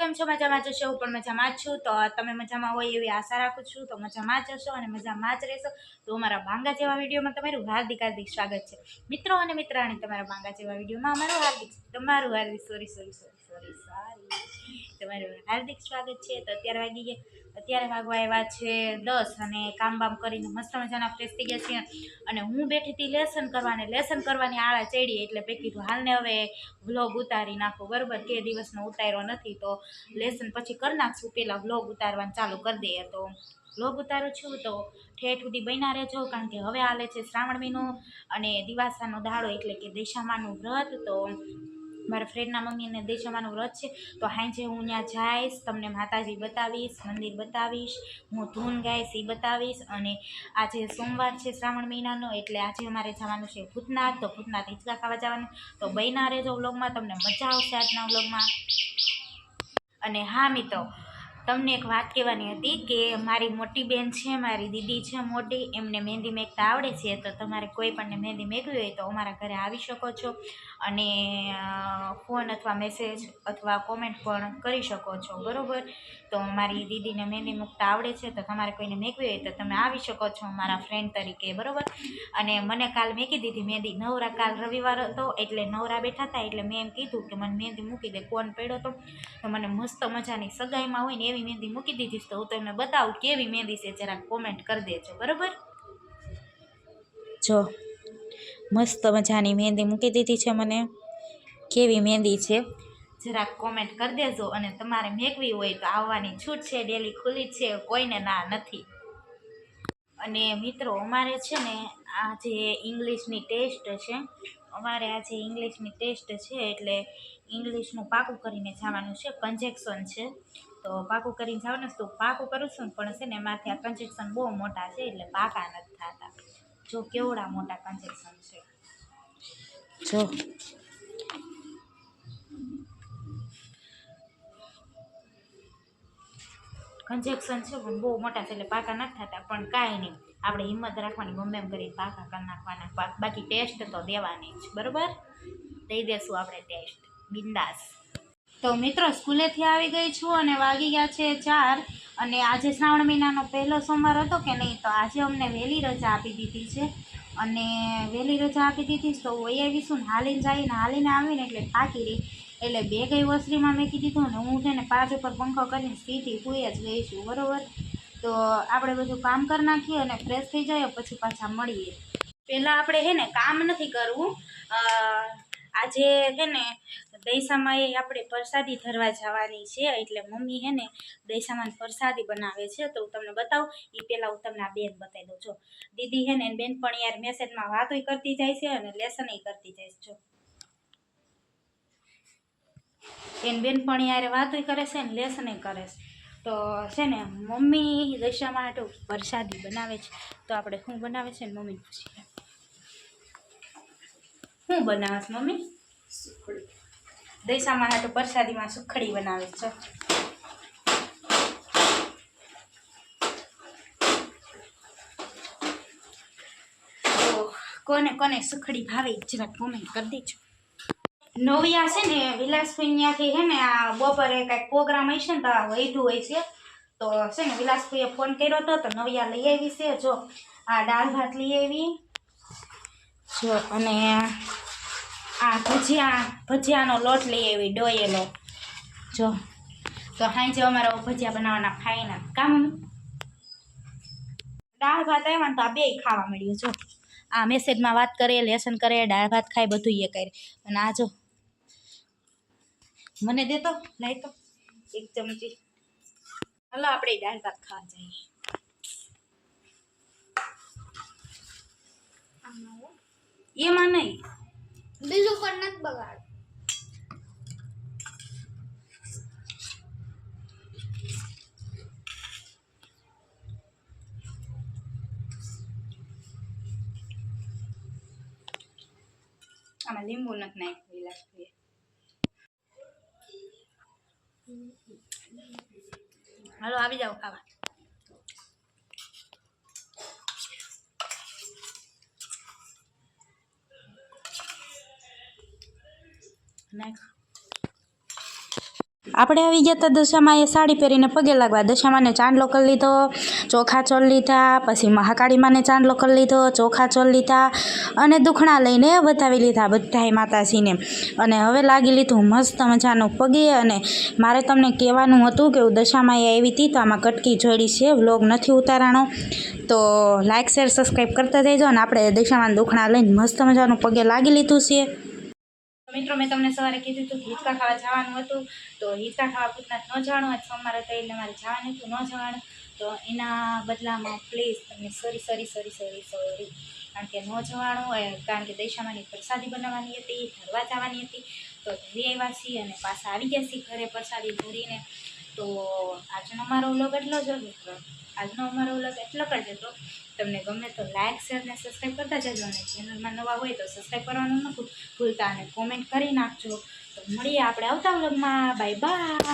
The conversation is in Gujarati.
કેમ છો? મજામાં જ હશો? હું પણ મજામાં જ છું. તો તમે મજામાં હોય એવી આશા રાખું છું. તો મજામાં જ હશો અને મજામાં જ રહેશો. તો અમારા બાંગા જેવા વિડીયોમાં તમારું હાર્દિક સ્વાગત છે મિત્રો અને મિત્રાણી. તમારા બાંગા જેવા વિડીયોમાં તમારું હાર્દિક સ્વાગત છે. તો અત્યારે વાગવા આવ્યા છે 10 અને કામ બામ કરીને મસ્ત મજાના ફ્રેશ થઈ ગયા છીએ. અને હું બેઠી હતી લેસન કરવાની આળા ચડી, એટલે મેં કીધું હાલને હવે વ્લોગ ઉતારી નાખો. બરોબર, કે દિવસનો ઉતાર્યો નથી તો લેસન પછી કરી નાખશું, પેલા વ્લોગ ઉતારવાનું ચાલુ કરી દઈએ. તો વ્લોગ ઉતારું છું તો ઠેઠ સુધી બન્યા રહેજો, કારણ કે હવે હાલે છે શ્રાવણ મહિનો અને દિવાસાનો દાડો એટલે કે દશામાનું વ્રત. તો મારા ફ્રેન્ડના મમ્મીને દશામાનું વ્રત છે, તો હાંજે હું ત્યાં જઈશ, તમને માતાજી બતાવીશ, મંદિર બતાવીશ, હું ધૂન ગાઈશ એ બતાવીશ. અને આજે સોમવાર છે શ્રાવણ મહિનાનો, એટલે આજે અમારે જવાનું છે ભૂતનાથ. તો ભૂતનાથ હિંચકા ખાવા જવાનું. તો બન્યા રહેજો વ્લોગમાં, તમને મજા આવશે આજના વ્લોગમાં. અને હા મિત્રો, તમને એક વાત કહેવાની હતી કે મારી મોટી બેન છે, મારી દીદી છે મોટી, એમને મહેંદી મેકતા આવડે છે. તો તમારે કોઈ પણને મહેંદી મેકવી હોય તો અમારા ઘરે આવી શકો છો અને ફોન અથવા મેસેજ અથવા કોમેન્ટ પણ કરી શકો છો. બરાબર, તો મારી દીદીને મહેંદી મૂકતા આવડે છે, તો તમારે કોઈને મેકવી હોય તો તમે આવી શકો છો મારા ફ્રેન્ડ તરીકે. બરાબર, અને મને કાલ મેકી દીધી મહેંદી. નવરા, કાલ રવિવાર હતો એટલે નવરા બેઠા હતા, એટલે મેં એમ કીધું કે મને મહેંદી મૂકી દે. કોણ પડ્યો તો મને મસ્ત મજાની સગાઈમાં હોય ને એવી મહેંદી મૂકી દીધી. તો હું તમને બતાવું કેવી મહેંદી છે, જરાક કોમેન્ટ કરી દેજો. બરાબર, જો મસ્ત મજાની મહેંદી મૂકી દીધી છે મને. કેવી મહેંદી છે જરાક કોમેન્ટ કરી દેજો. અને તમારે મેકવી હોય તો આવવાની છૂટ છે, ડેલી ખુલ્લી છે, કોઈને ના નથી. અને મિત્રો, અમારે છે ને આજે ઇંગ્લિશની ટેસ્ટ છે. એટલે ઇંગ્લિશનું પાકું કરીને જવાનું છે. કન્જેક્શન છે, તો પાકું કરીને જવાનું છે. તો પાકું કરું છું પણ છે ને એમાંથી આ કન્જેક્શન બહુ મોટા છે, એટલે પાકા નથી થતા. જો કેવડા મોટા કન્જેક્શન છે, જો કન્જેક્શન છે પણ બહુ મોટા છે, એટલે પાકા નથી થતા. પણ કાંઈ નહીં, આપણે હિંમત રાખવાની, ગમે એમ કરીને પાકા કરી નાખવાના. બાકી ટેસ્ટ તો દેવાની જ. બરાબર, દઈ દેશું આપણે ટેસ્ટ બિંદાસ. તો મિત્રો, સ્કૂલેથી આવી ગઈ છું અને વાગી ગયા છે 4. અને આજે શ્રાવણ મહિનાનો પહેલો સોમવાર હતો કે નહીં, તો આજે અમને વહેલી રજા આપી દીધી છે. અને વહેલી રજા આપી દીધી તો વહી આવીશું ને હાલીને આવીને એટલે થાકી રહી, એટલે બે ગઈ વસરીમાં મેં કીધું ને હું છે ને 5 ઉપર પંખો કરીને સીધી સૂઈ જ ગઈ છું. બરાબર, તો આપણે બધું કામ કરી નાખીએ અને ફ્રેશ થઈ જાય પછી પાછા મળીએ. પહેલાં આપણે છે ને કામ નથી કરવું. આજે છે ને દૈસામાં આપણે પ્રસાદી ધરવા જવાની છે, એટલે મમ્મી છે ને દૈસામાં પ્રસાદી બનાવે છે. તો હું તમને બતાવું એ પહેલાં હું તમને આ બેન બતાવી દઉં. જો દીદી છે ને બેન પણ યાર મેસેજમાં વાતોય કરતી જાય છે અને લેસનય કરતી જાય છે. જો એને બેન પણ યાર વાતોય કરે છે ને લેસનય કરે છે. તો છે ને મમ્મી દશામાં હાટુ પ્રસાદી બનાવે છે. તો આપણે શું બનાવે છે ને મમ્મીને પૂછીએ. શું બનાવે છે મમ્મી? સુખડી. દશામાં હાટુ પ્રસાદીમાં સુખડી બનાવે છે. તો કોને કોને સુખડી ભાવે જરાક કોમેન્ટ કરી દેજો. નવિયા છે ને વિલાસભાઈ ત્યાંથી છે ને આ બપોરે કાંઈક પ્રોગ્રામ હશે ને તો વૈધું હોય છે. તો છે ને વિલાસભાઈએ ફોન કર્યો હતો તો નવિયા લઈ આવી છે. જો આ દાળ ભાત લઈ આવી, જો અને આ ભજીયાનો લોટ લઈ આવી ડોયેલો. જો તો સાંજે અમારે ભજીયા બનાવવાના ફાઈનલ. કામ દાળ ભાત આવ્યા ને તો આ બે ખાવા મળ્યું. જો આ મેસેજમાં વાત કરે, લેસન કરે, દાળ ભાત ખાય, બધું એ કરે. અને આ જો મને દેતો લઈ તો એક ચમચી. હલો, આપણે દાળ ભાત ખાવા જઈએ. એમાં નહીં, બીજું પણ નથી બગાડ. આમાં લીંબુ નથી નાખ્યું વિલાસભાઈએ. હાલો, આવી જાઓ ખાવા. નાખ આપણે આવી ગયા હતા દશામાં એ સાડી પહેરીને પગે લાગવા. દશામાને ચાંદલો કરી લીધો, ચોખા ચોળ લીધા, પછી મહાકાળી માને ચાંદલો કરી લીધો, ચોખા ચોળ લીધા અને દુખણા લઈને વધાવી લીધા બધાય માતાજીને. અને હવે લાગી લીધું મસ્ત મજાનું પગે. અને મારે તમને કહેવાનું હતું કે હું દશામાં આવી હતી તો આમાં કટકી જોડી છે, વ્લોગ નથી ઉતારાણો, તો લાઇક શેર સબસ્ક્રાઈબ કરતા જઈજો. અને આપણે દશામાં દુખણા લઈને મસ્ત મજાનું પગે લાગી લીધું છે. મિત્રો મેં તમને સવારે કીધું હતું કે હિંચકા ખાવા જવાનું હતું, તો હિંચકા ખાવા ભૂતનાથ ન જવાનું, આજ સોમવાર હતો એટલે મારે જવાનું હતું, ન જવાનું. તો એના બદલામાં પ્લીઝ તમને સોરી, કારણ કે ન જવાનું, કારણ કે દશામાની પ્રસાદી બનાવવાની હતી, ધરવા જવાની હતી, તો ધરી આવ્યા છીએ અને પાછા આવી ગયા છીએ ઘરે પ્રસાદી ધરીને. તો આજનો અમારો વ્લોગ એટલો જ હતો. જ હતો. તમને ગમે તો લાઇક શેર ને સબસ્ક્રાઈબ કરતા જજો, અને ચેનલમાં નવા હોય તો સબસ્ક્રાઈબ કરવાનું ન ભૂલતા અને કોમેન્ટ કરી નાખજો. તો મળીએ આપણે આવતા વ્લોગમાં. Bye bye.